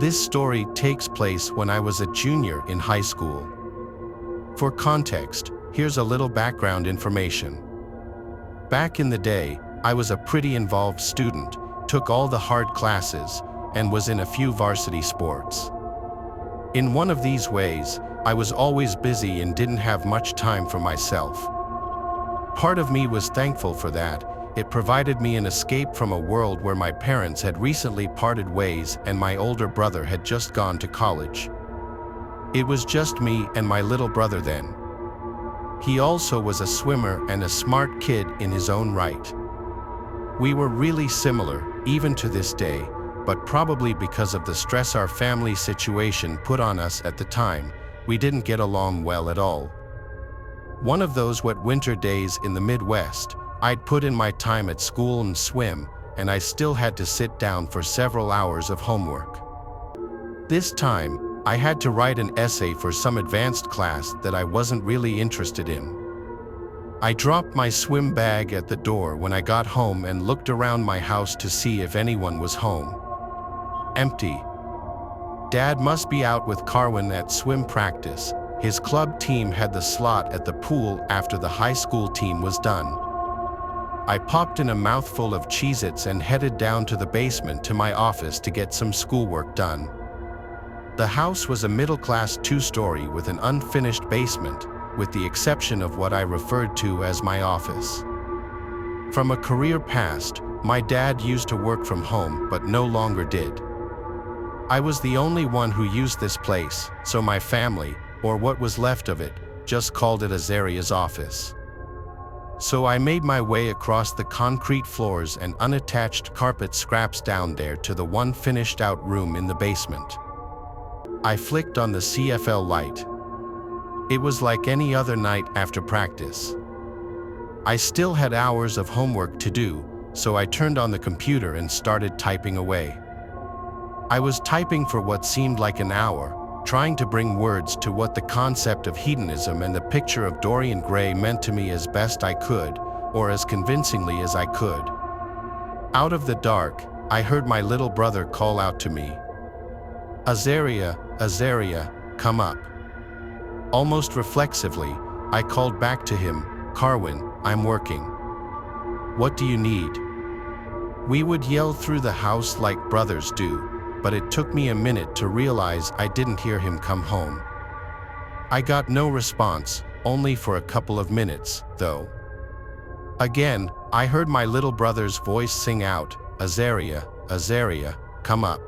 This story takes place when I was a junior in high school. For context, here's a little background information. Back in the day, I was a pretty involved student, took all the hard classes, and was in a few varsity sports. In one of these ways, I was always busy and didn't have much time for myself. Part of me was thankful for that. It provided me an escape from a world where my parents had recently parted ways and my older brother had just gone to college. It was just me and my little brother then. He also was a swimmer and a smart kid in his own right. We were really similar, even to this day, but probably because of the stress our family situation put on us at the time, we didn't get along well at all. One of those wet winter days in the Midwest, I'd put in my time at school and swim, and I still had to sit down for several hours of homework. This time, I had to write an essay for some advanced class that I wasn't really interested in. I dropped my swim bag at the door when I got home and looked around my house to see if anyone was home. Empty. Dad must be out with Carwin at swim practice. His club team had the slot at the pool after the high school team was done. I popped in a mouthful of Cheez-Its and headed down to the basement to my office to get some schoolwork done. The house was a middle-class two-story with an unfinished basement, with the exception of what I referred to as my office. From a career past, my dad used to work from home but no longer did. I was the only one who used this place, so my family, or what was left of it, just called it Azaria's office. So I made my way across the concrete floors and unattached carpet scraps down there to the one finished out room in the basement. I flicked on the CFL light. It was like any other night after practice. I still had hours of homework to do, so I turned on the computer and started typing away. I was typing for what seemed like an hour, trying to bring words to what the concept of hedonism and the picture of Dorian Gray meant to me as best I could, or as convincingly as I could. Out of the dark, I heard my little brother call out to me, "Azaria, Azaria, come up." Almost reflexively, I called back to him, "Carwin, I'm working. What do you need?" We would yell through the house like brothers do, but it took me a minute to realize I didn't hear him come home. I got no response, only for a couple of minutes, though. Again, I heard my little brother's voice sing out, "Azaria, Azaria, come up."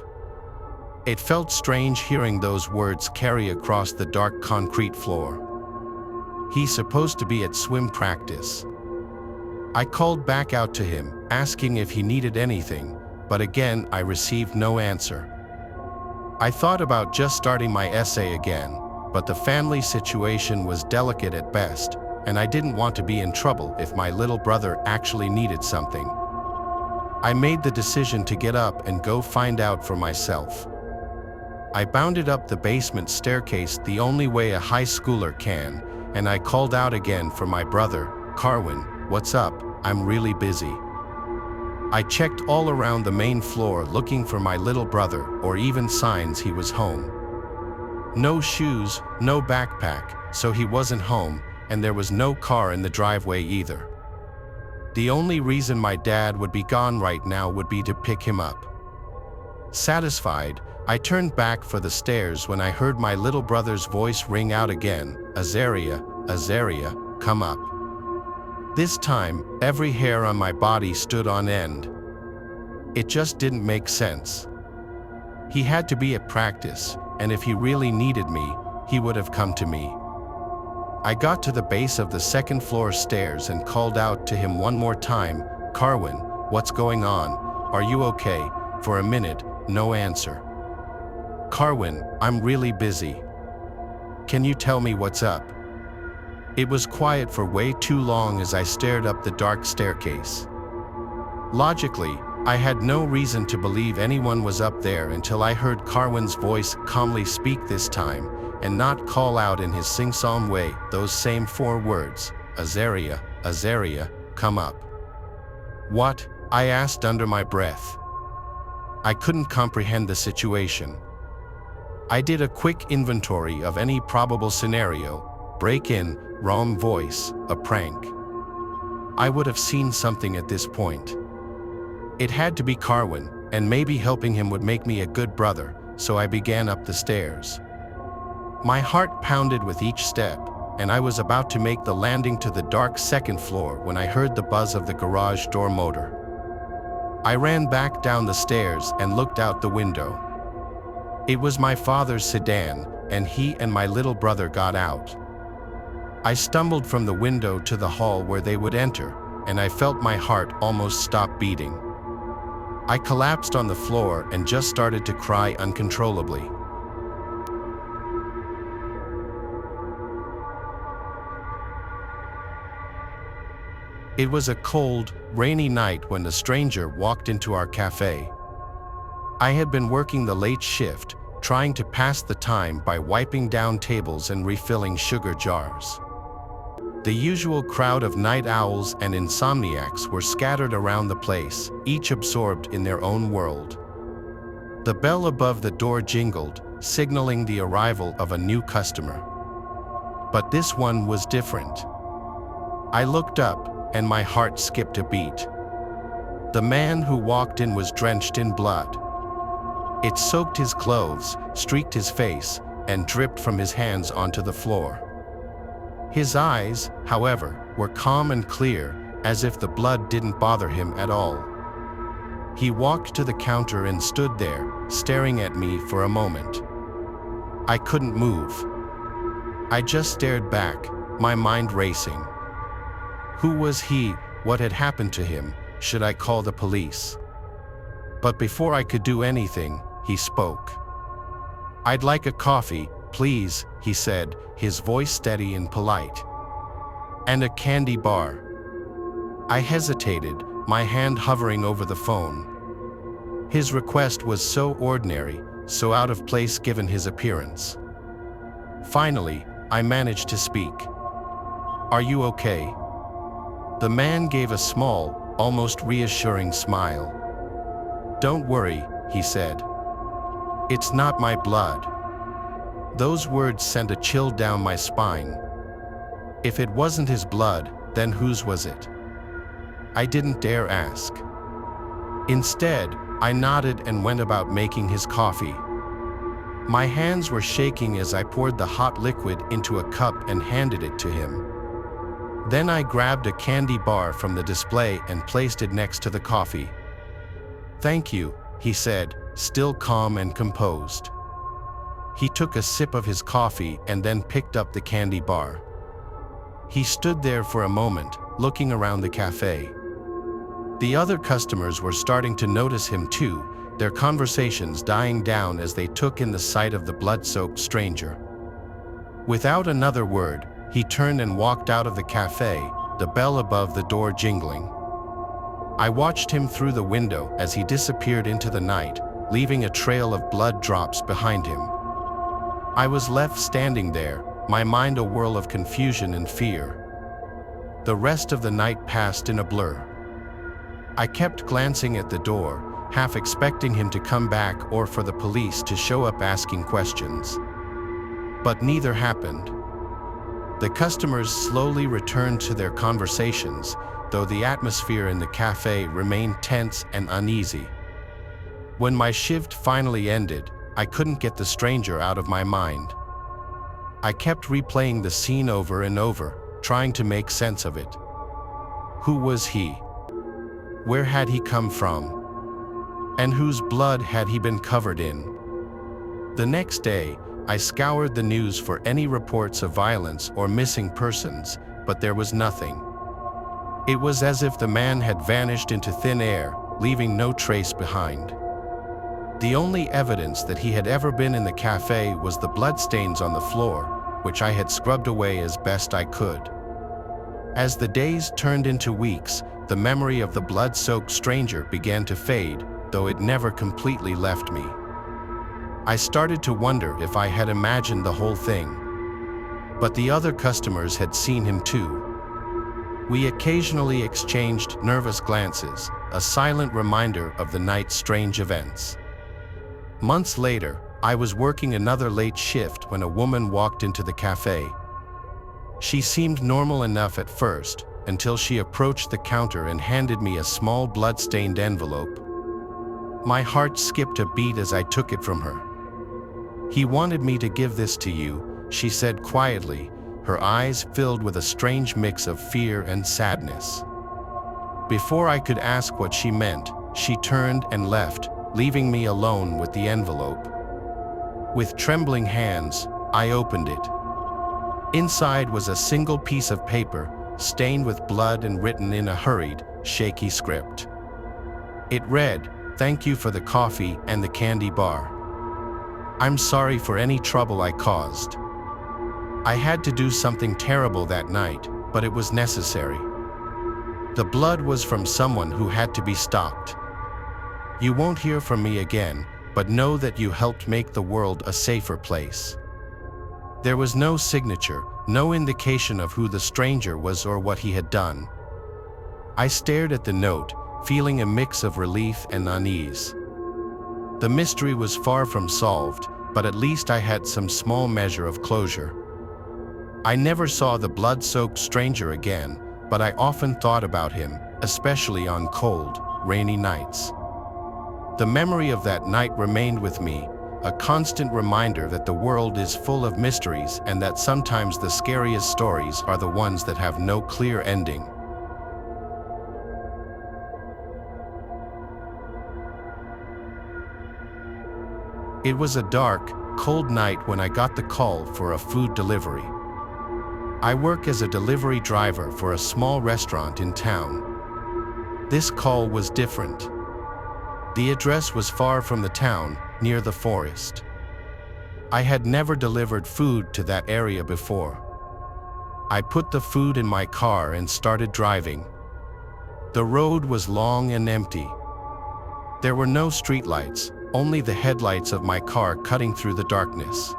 It felt strange hearing those words carry across the dark concrete floor. He's supposed to be at swim practice. I called back out to him, asking if he needed anything, but again I received no answer. I thought about just starting my essay again, but the family situation was delicate at best, and I didn't want to be in trouble if my little brother actually needed something. I made the decision to get up and go find out for myself. I bounded up the basement staircase the only way a high schooler can, and I called out again for my brother, "Carwin, what's up? I'm really busy." I checked all around the main floor looking for my little brother or even signs he was home. No shoes, no backpack, so he wasn't home, and there was no car in the driveway either. The only reason my dad would be gone right now would be to pick him up. Satisfied, I turned back for the stairs when I heard my little brother's voice ring out again, "Azaria, Azaria, come up." This time, every hair on my body stood on end. It just didn't make sense. He had to be at practice, and if he really needed me, he would have come to me. I got to the base of the second floor stairs and called out to him one more time, "Carwin, what's going on? Are you okay?" For a minute, no answer. "Carwin, I'm really busy. Can you tell me what's up?" It was quiet for way too long as I stared up the dark staircase. Logically, I had no reason to believe anyone was up there until I heard Carwin's voice calmly speak this time, and not call out in his sing-song way those same 4 words, "Azaria, Azaria, come up." "What?" I asked under my breath. I couldn't comprehend the situation. I did a quick inventory of any probable scenario: break-in, wrong voice, a prank. I would have seen something at this point. It had to be Carwin, and maybe helping him would make me a good brother, so I began up the stairs. My heart pounded with each step, and I was about to make the landing to the dark second floor when I heard the buzz of the garage door motor. I ran back down the stairs and looked out the window. It was my father's sedan, and he and my little brother got out. I stumbled from the window to the hall where they would enter, and I felt my heart almost stop beating. I collapsed on the floor and just started to cry uncontrollably. It was a cold, rainy night when the stranger walked into our cafe. I had been working the late shift, trying to pass the time by wiping down tables and refilling sugar jars. The usual crowd of night owls and insomniacs were scattered around the place, each absorbed in their own world. The bell above the door jingled, signaling the arrival of a new customer. But this one was different. I looked up, and my heart skipped a beat. The man who walked in was drenched in blood. It soaked his clothes, streaked his face, and dripped from his hands onto the floor. His eyes, however, were calm and clear, as if the blood didn't bother him at all. He walked to the counter and stood there, staring at me for a moment. I couldn't move. I just stared back, my mind racing. Who was he? What had happened to him? Should I call the police? But before I could do anything, he spoke. "I'd like a coffee, please," he said, his voice steady and polite. "And a candy bar." I hesitated, my hand hovering over the phone. His request was so ordinary, so out of place given his appearance. Finally, I managed to speak. "Are you okay?" The man gave a small, almost reassuring smile. "Don't worry," he said. "It's not my blood." Those words sent a chill down my spine. If it wasn't his blood, then whose was it? I didn't dare ask. Instead, I nodded and went about making his coffee. My hands were shaking as I poured the hot liquid into a cup and handed it to him. Then I grabbed a candy bar from the display and placed it next to the coffee. "Thank you," he said, still calm and composed. He took a sip of his coffee and then picked up the candy bar. He stood there for a moment, looking around the cafe. The other customers were starting to notice him too, their conversations dying down as they took in the sight of the blood-soaked stranger. Without another word, he turned and walked out of the cafe, the bell above the door jingling. I watched him through the window as he disappeared into the night, leaving a trail of blood drops behind him. I was left standing there, my mind a whirl of confusion and fear. The rest of the night passed in a blur. I kept glancing at the door, half expecting him to come back or for the police to show up asking questions. But neither happened. The customers slowly returned to their conversations, though the atmosphere in the cafe remained tense and uneasy. When my shift finally ended, I couldn't get the stranger out of my mind. I kept replaying the scene over and over, trying to make sense of it. Who was he? Where had he come from? And whose blood had he been covered in? The next day, I scoured the news for any reports of violence or missing persons, but there was nothing. It was as if the man had vanished into thin air, leaving no trace behind. The only evidence that he had ever been in the cafe was the bloodstains on the floor, which I had scrubbed away as best I could. As the days turned into weeks, the memory of the blood-soaked stranger began to fade, though it never completely left me. I started to wonder if I had imagined the whole thing. But the other customers had seen him too. We occasionally exchanged nervous glances, a silent reminder of the night's strange events. Months later, I was working another late shift when a woman walked into the cafe. She seemed normal enough at first, until she approached the counter and handed me a small blood-stained envelope. My heart skipped a beat as I took it from her. "He wanted me to give this to you," she said quietly, her eyes filled with a strange mix of fear and sadness. Before I could ask what she meant, she turned and left, leaving me alone with the envelope. With trembling hands, I opened it. Inside was a single piece of paper, stained with blood and written in a hurried, shaky script. It read, "Thank you for the coffee and the candy bar. I'm sorry for any trouble I caused. I had to do something terrible that night, but it was necessary. The blood was from someone who had to be stopped. You won't hear from me again, but know that you helped make the world a safer place." There was no signature, no indication of who the stranger was or what he had done. I stared at the note, feeling a mix of relief and unease. The mystery was far from solved, but at least I had some small measure of closure. I never saw the blood-soaked stranger again, but I often thought about him, especially on cold, rainy nights. The memory of that night remained with me, a constant reminder that the world is full of mysteries and that sometimes the scariest stories are the ones that have no clear ending. It was a dark, cold night when I got the call for a food delivery. I work as a delivery driver for a small restaurant in town. This call was different. The address was far from the town, near the forest. I had never delivered food to that area before. I put the food in my car and started driving. The road was long and empty. There were no streetlights, only the headlights of my car cutting through the darkness.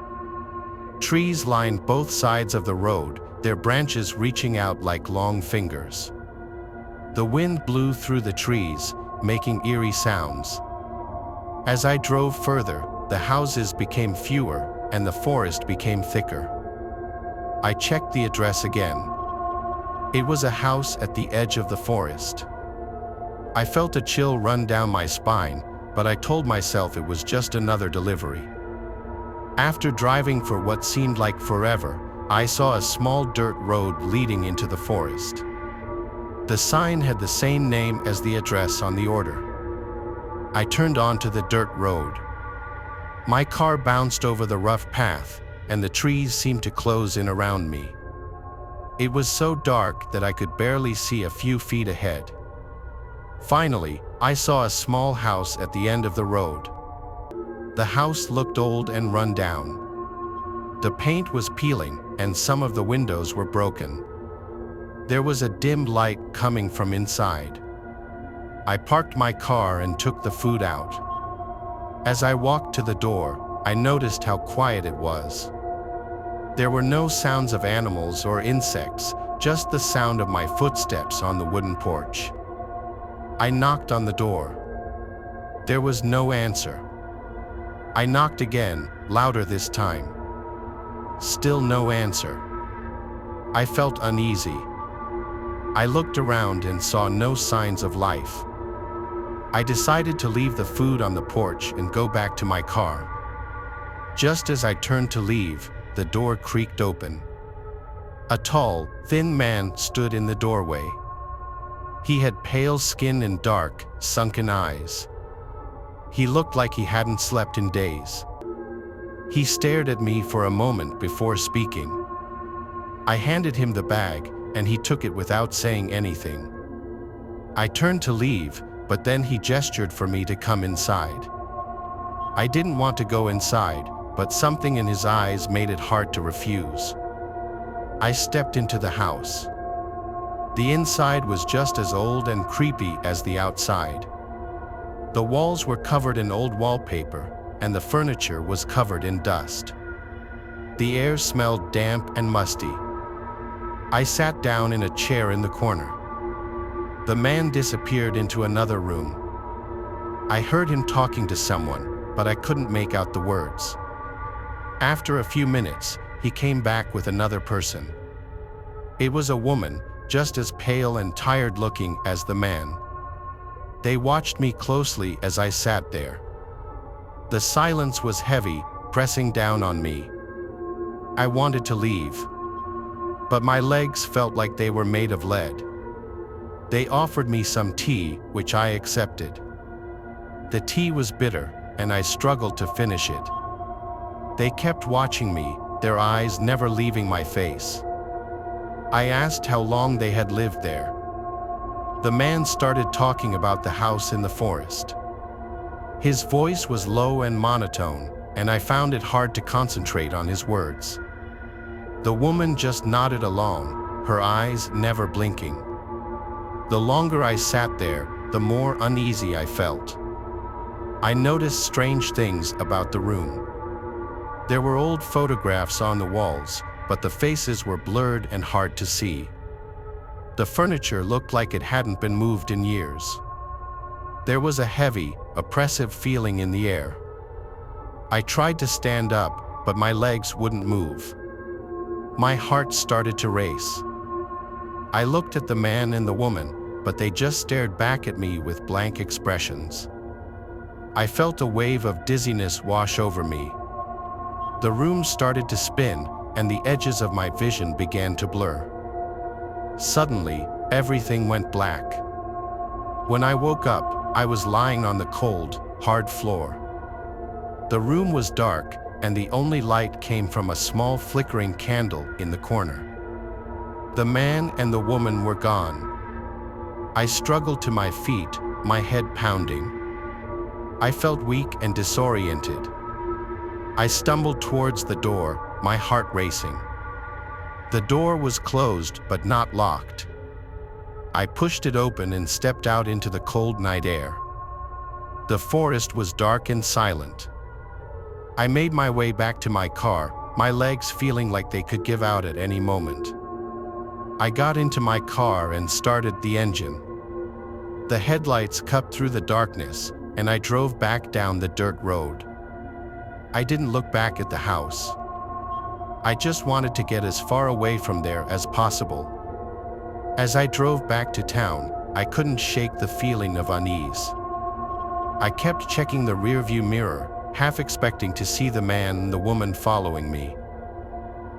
Trees lined both sides of the road, their branches reaching out like long fingers. The wind blew through the trees, making eerie sounds. As I drove further, the houses became fewer, and the forest became thicker. I checked the address again. It was a house at the edge of the forest. I felt a chill run down my spine, but I told myself it was just another delivery. After driving for what seemed like forever, I saw a small dirt road leading into the forest. The sign had the same name as the address on the order. I turned onto the dirt road. My car bounced over the rough path, and the trees seemed to close in around me. It was so dark that I could barely see a few feet ahead. Finally, I saw a small house at the end of the road. The house looked old and run down. The paint was peeling, and some of the windows were broken. There was a dim light coming from inside. I parked my car and took the food out. As I walked to the door, I noticed how quiet it was. There were no sounds of animals or insects, just the sound of my footsteps on the wooden porch. I knocked on the door. There was no answer. I knocked again, louder this time. Still no answer. I felt uneasy. I looked around and saw no signs of life. I decided to leave the food on the porch and go back to my car. Just as I turned to leave, the door creaked open. A tall, thin man stood in the doorway. He had pale skin and dark, sunken eyes. He looked like he hadn't slept in days. He stared at me for a moment before speaking. I handed him the bag, and he took it without saying anything. I turned to leave, but then he gestured for me to come inside. I didn't want to go inside, but something in his eyes made it hard to refuse. I stepped into the house. The inside was just as old and creepy as the outside. The walls were covered in old wallpaper, and the furniture was covered in dust. The air smelled damp and musty. I sat down in a chair in the corner. The man disappeared into another room. I heard him talking to someone, but I couldn't make out the words. After a few minutes, he came back with another person. It was a woman, just as pale and tired-looking as the man. They watched me closely as I sat there. The silence was heavy, pressing down on me. I wanted to leave, but my legs felt like they were made of lead. They offered me some tea, which I accepted. The tea was bitter, and I struggled to finish it. They kept watching me, their eyes never leaving my face. I asked how long they had lived there. The man started talking about the house in the forest. His voice was low and monotone, and I found it hard to concentrate on his words. The woman just nodded along, her eyes never blinking. The longer I sat there, the more uneasy I felt. I noticed strange things about the room. There were old photographs on the walls, but the faces were blurred and hard to see. The furniture looked like it hadn't been moved in years. There was a heavy, oppressive feeling in the air. I tried to stand up, but my legs wouldn't move. My heart started to race. I looked at the man and the woman, but they just stared back at me with blank expressions. I felt a wave of dizziness wash over me. The room started to spin, and the edges of my vision began to blur. Suddenly, everything went black. When I woke up, I was lying on the cold, hard floor. The room was dark, and the only light came from a small flickering candle in the corner. The man and the woman were gone. I struggled to my feet, my head pounding. I felt weak and disoriented. I stumbled towards the door, my heart racing. The door was closed but not locked. I pushed it open and stepped out into the cold night air. The forest was dark and silent. I made my way back to my car, my legs feeling like they could give out at any moment. I got into my car and started the engine. The headlights cut through the darkness, and I drove back down the dirt road. I didn't look back at the house. I just wanted to get as far away from there as possible. As I drove back to town, I couldn't shake the feeling of unease. I kept checking the rearview mirror, half expecting to see the man and the woman following me.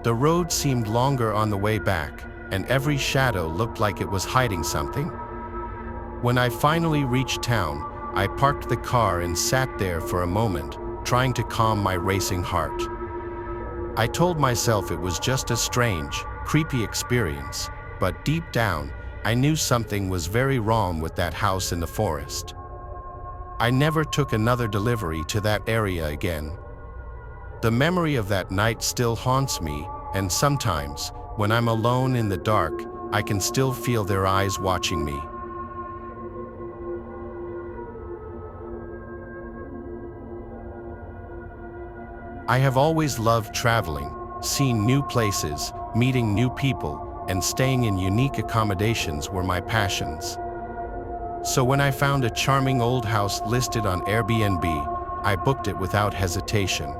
The road seemed longer on the way back, and every shadow looked like it was hiding something. When I finally reached town, I parked the car and sat there for a moment, trying to calm my racing heart. I told myself it was just a strange, creepy experience, but deep down, I knew something was very wrong with that house in the forest. I never took another delivery to that area again. The memory of that night still haunts me, and sometimes, when I'm alone in the dark, I can still feel their eyes watching me. I have always loved traveling, seeing new places, meeting new people, and staying in unique accommodations were my passions. So when I found a charming old house listed on Airbnb, I booked it without hesitation.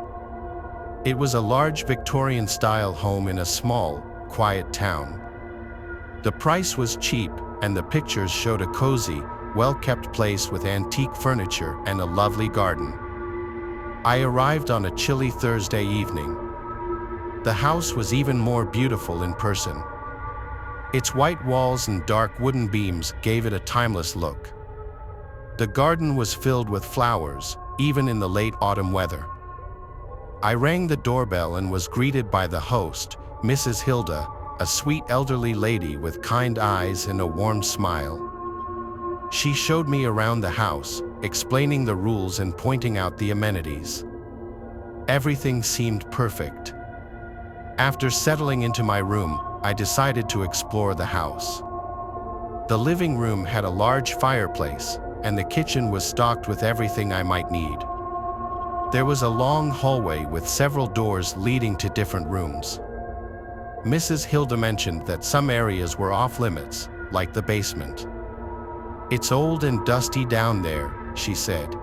It was a large Victorian-style home in a small, quiet town. The price was cheap, and the pictures showed a cozy, well-kept place with antique furniture and a lovely garden. I arrived on a chilly Thursday evening. The house was even more beautiful in person. Its white walls and dark wooden beams gave it a timeless look. The garden was filled with flowers, even in the late autumn weather. I rang the doorbell and was greeted by the host, Mrs. Hilda, a sweet elderly lady with kind eyes and a warm smile. She showed me around the house, explaining the rules and pointing out the amenities. Everything seemed perfect. After settling into my room, I decided to explore the house. The living room had a large fireplace, and the kitchen was stocked with everything I might need. There was a long hallway with several doors leading to different rooms. Mrs. Hilda mentioned that some areas were off-limits, like the basement. "It's old and dusty down there," she said.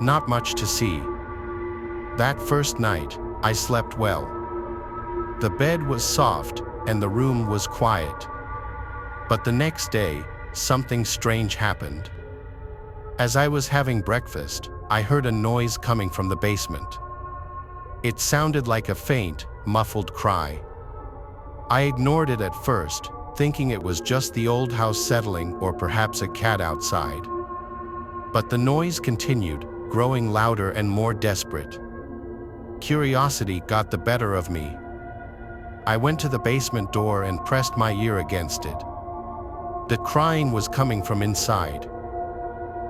Not much to see. That first night, I slept well. The bed was soft and the room was quiet. But the next day, something strange happened. As I was having breakfast, I heard a noise coming from the basement. It sounded like a faint, muffled cry. I ignored it at first, thinking it was just the old house settling or perhaps a cat outside. But the noise continued, growing louder and more desperate. Curiosity got the better of me. I went to the basement door and pressed my ear against it. The crying was coming from inside.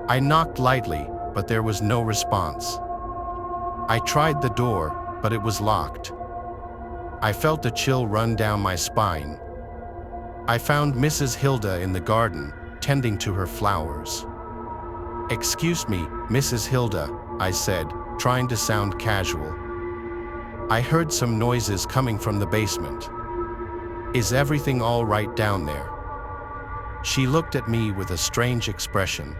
I knocked lightly, but there was no response. I tried the door, but it was locked. I felt a chill run down my spine. I found Mrs. Hilda in the garden, tending to her flowers. "Excuse me, Mrs. Hilda," I said, trying to sound casual. "I heard some noises coming from the basement. Is everything all right down there?" She looked at me with a strange expression.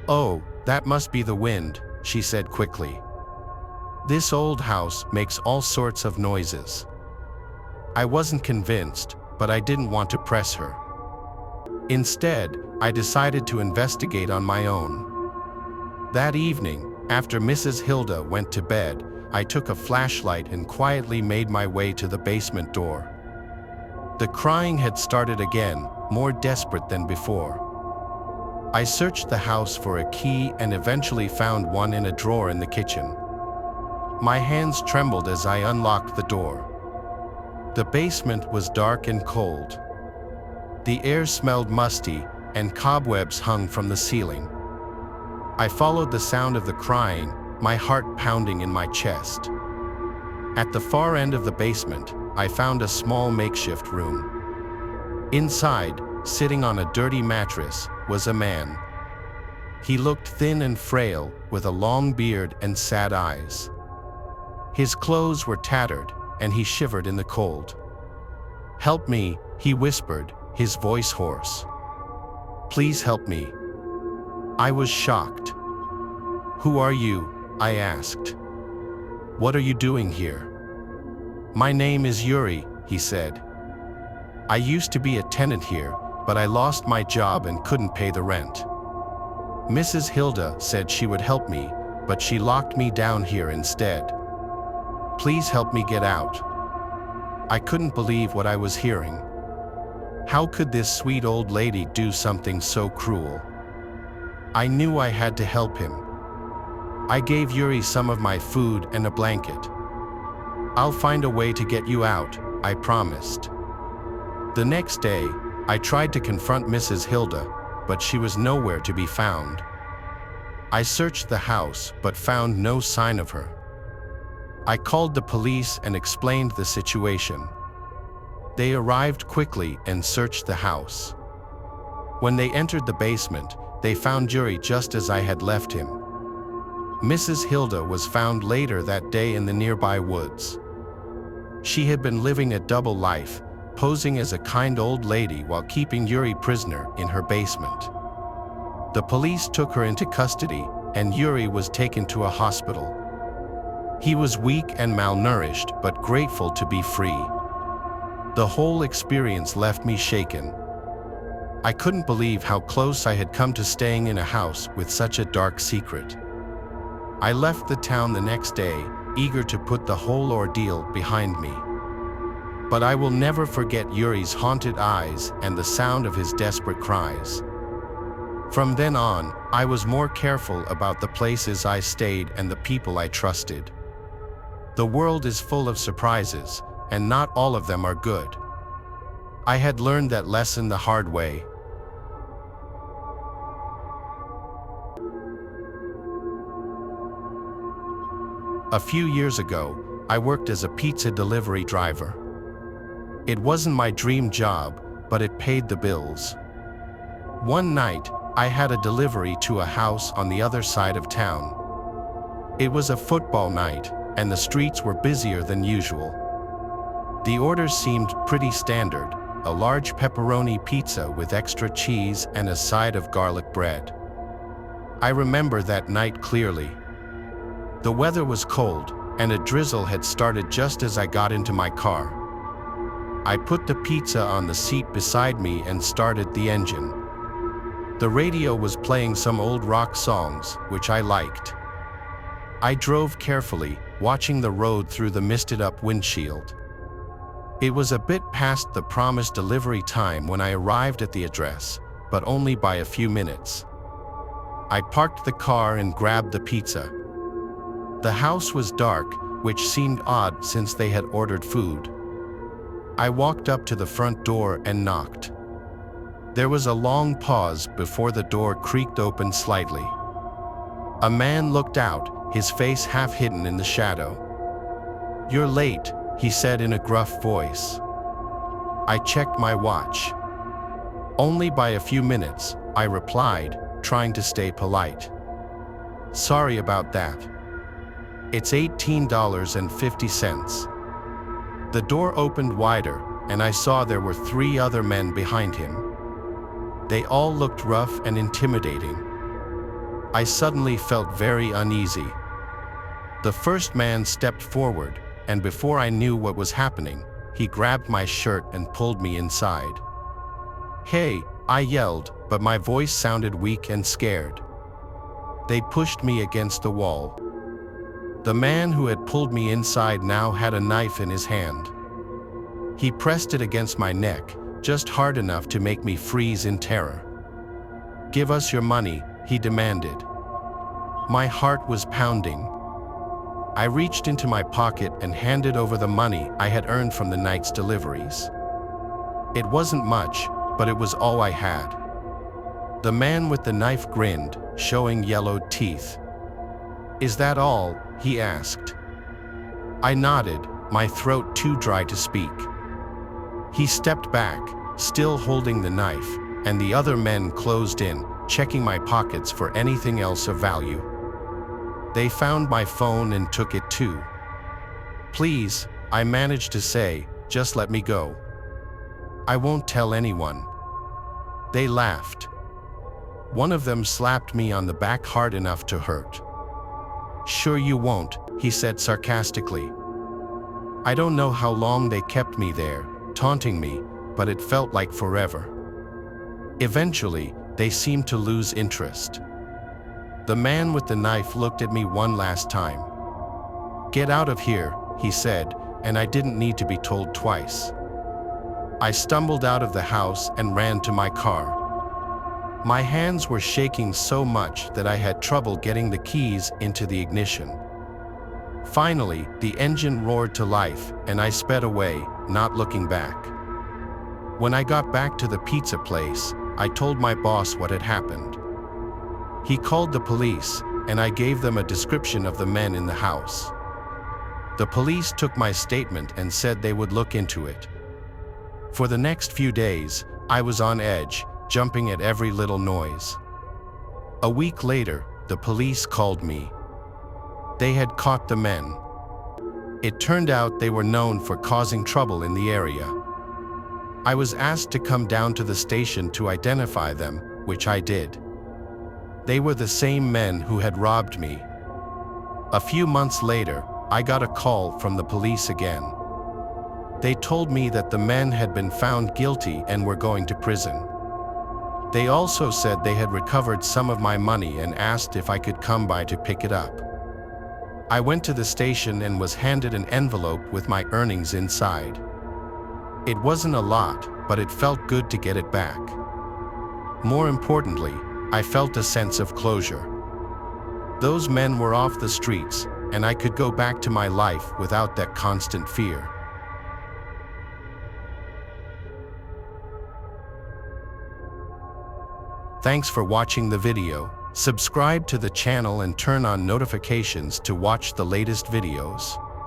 "Oh, that must be the wind," she said quickly. "This old house makes all sorts of noises." I wasn't convinced, but I didn't want to press her. Instead, I decided to investigate on my own. That evening, after Mrs. Hilda went to bed, I took a flashlight and quietly made my way to the basement door. The crying had started again, more desperate than before. I searched the house for a key and eventually found one in a drawer in the kitchen. My hands trembled as I unlocked the door. The basement was dark and cold. The air smelled musty, and cobwebs hung from the ceiling. I followed the sound of the crying, my heart pounding in my chest. At the far end of the basement, I found a small makeshift room. Inside, sitting on a dirty mattress, was a man. He looked thin and frail, with a long beard and sad eyes. His clothes were tattered, and he shivered in the cold. "Help me," he whispered, his voice hoarse. "Please help me." I was shocked. "Who are you?" I asked. "What are you doing here?" "My name is Yuri," he said. "I used to be a tenant here, but I lost my job and couldn't pay the rent. Mrs. Hilda said she would help me, but she locked me down here instead. Please help me get out." I couldn't believe what I was hearing. How could this sweet old lady do something so cruel? I knew I had to help him. I gave Yuri some of my food and a blanket. "I'll find a way to get you out," I promised. The next day, I tried to confront Mrs. Hilda, but she was nowhere to be found. I searched the house but found no sign of her. I called the police and explained the situation. They arrived quickly and searched the house. When they entered the basement, they found Yuri just as I had left him. Mrs. Hilda was found later that day in the nearby woods. She had been living a double life, posing as a kind old lady while keeping Yuri prisoner in her basement. The police took her into custody, and Yuri was taken to a hospital. He was weak and malnourished, but grateful to be free. The whole experience left me shaken. I couldn't believe how close I had come to staying in a house with such a dark secret. I left the town the next day, eager to put the whole ordeal behind me. But I will never forget Yuri's haunted eyes and the sound of his desperate cries. From then on, I was more careful about the places I stayed and the people I trusted. The world is full of surprises, and not all of them are good. I had learned that lesson the hard way. A few years ago, I worked as a pizza delivery driver. It wasn't my dream job, but it paid the bills. One night, I had a delivery to a house on the other side of town. It was a football night, and the streets were busier than usual. The orders seemed pretty standard: a large pepperoni pizza with extra cheese and a side of garlic bread. I remember that night clearly. The weather was cold, and a drizzle had started just as I got into my car. I put the pizza on the seat beside me and started the engine. The radio was playing some old rock songs, which I liked. I drove carefully, watching the road through the misted-up windshield. It was a bit past the promised delivery time when I arrived at the address, but only by a few minutes. I parked the car and grabbed the pizza. The house was dark, which seemed odd since they had ordered food. I walked up to the front door and knocked. There was a long pause before the door creaked open slightly. A man looked out, his face half hidden in the shadow. "You're late," he said in a gruff voice. I checked my watch. "Only by a few minutes," I replied, trying to stay polite. "Sorry about that. It's $18.50. The door opened wider, and I saw there were 3 other men behind him. They all looked rough and intimidating. I suddenly felt very uneasy. The first man stepped forward, and before I knew what was happening, he grabbed my shirt and pulled me inside. "Hey," I yelled, but my voice sounded weak and scared. They pushed me against the wall. The man who had pulled me inside now had a knife in his hand. He pressed it against my neck, just hard enough to make me freeze in terror. "Give us your money," he demanded. My heart was pounding. I reached into my pocket and handed over the money I had earned from the night's deliveries. It wasn't much, but it was all I had. The man with the knife grinned, showing yellowed teeth. "Is that all?" he asked. I nodded, my throat too dry to speak. He stepped back, still holding the knife, and the other men closed in, checking my pockets for anything else of value. They found my phone and took it too. "Please," I managed to say, "just let me go. I won't tell anyone." They laughed. One of them slapped me on the back hard enough to hurt. "Sure you won't," he said sarcastically. I don't know how long they kept me there, taunting me, but it felt like forever. Eventually, they seemed to lose interest. The man with the knife looked at me one last time. "Get out of here," he said, and I didn't need to be told twice. I stumbled out of the house and ran to my car. My hands were shaking so much that I had trouble getting the keys into the ignition. Finally, the engine roared to life, and I sped away, not looking back. When I got back to the pizza place, I told my boss what had happened. He called the police, and I gave them a description of the men in the house. The police took my statement and said they would look into it. For the next few days, I was on edge, jumping at every little noise. A week later, the police called me. They had caught the men. It turned out they were known for causing trouble in the area. I was asked to come down to the station to identify them, which I did. They were the same men who had robbed me. A few months later, I got a call from the police again. They told me that the men had been found guilty and were going to prison. They also said they had recovered some of my money and asked if I could come by to pick it up. I went to the station and was handed an envelope with my earnings inside. It wasn't a lot, but it felt good to get it back. More importantly, I felt a sense of closure. Those men were off the streets, and I could go back to my life without that constant fear. Thanks for watching the video. Subscribe to the channel and turn on notifications to watch the latest videos.